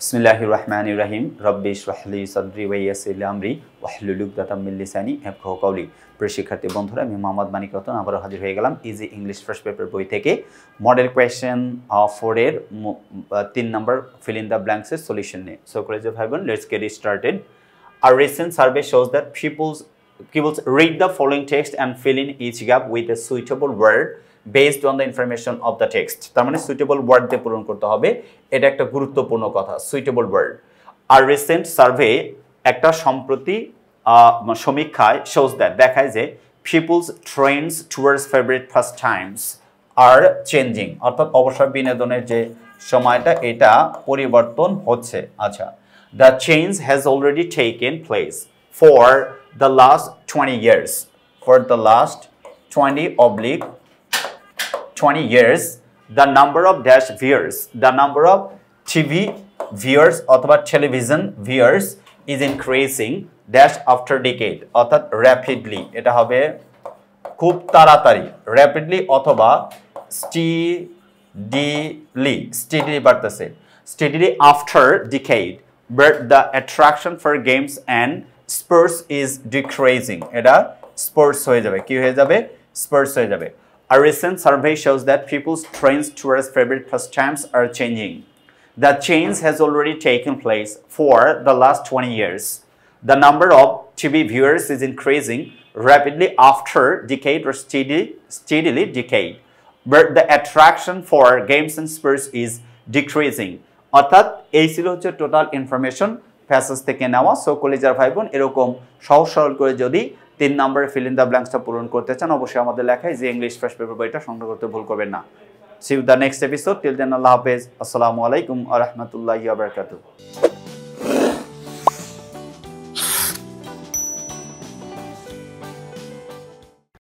बिस्मिल्लाहिर्रहमानिर्रहीम रब्बि इशराह ली सदरी व यस्सिर ली अमरी वाहलुल उक़दाताम मिन लिसानी याफ़क़हू कौली। प्रिय शिक्षार्थी बंधुरा আমি মোহাম্মদ মানিক রতন আবারো হাজির হয়ে গেলাম ইজি ইংলিশ ফার্স্ট পেপার বই থেকে মডেল কোয়েশ্চেন 4 এর 3 number fill in the blanks এর সলিউশন নিয়ে। সো কলেজের ভাই বোন let's get started. A recent survey shows that pupils read the following text and fill in each gap with a suitable word based on the information of the text. তার মানে suitable word দিয়ে পূরণ করতে হবে, এটা একটা গুরুত্বপূর্ণ কথা। Suitable word. আর রিসেন্ট সার্ভে একটা সম্প্রতি সমীক্ষায় shows that দেখায় যে people's trends towards favourite first times are changing, অর্থাৎ অবসর বিনোদনের যে সময়টা এটা পরিবর্তন হচ্ছে। আচ্ছা, the change has already taken place for the last 20 years. For the last 20 years, the number of dash viewers, the number of TV viewers অথবা television viewers is increasing dash after decade, অর্থাৎ rapidly, এটা হবে খুব তাড়াতাড়ি, rapidly অথবা steadily বাড়তেছে, steadily after decade, but the attraction for games and sports is decreasing, এটা sports হয়ে যাবে, কি হয়ে যাবে? Sports হয়ে যাবে। A recent survey shows that people's trends towards favorite pastimes are changing. The change has already taken place for the last 20 years. The number of TV viewers is increasing rapidly after decade or steadily decade, but the attraction for games and sports is decreasing. অর্থাৎ এই ছিল হচ্ছে total information passage থেকে নেওয়া। So কলেজের ভাই বোন এরকম সহজ সরল করে যদি 3 নম্বরে ফিল ইন দ্য ব্ল্যাঙ্কসটা পূরণ করতে চান অবশ্যই আমাদের লেখায় যে ইংলিশ ফার্স্ট পেপার বইটা সংগ্রহ করতে ভুল করবেন না। See you the next episode. Till then আল্লাহ হাফেজ। আসসালামু আলাইকুম ওয়া রাহমাতুল্লাহি ওয়া বারাকাতুহু।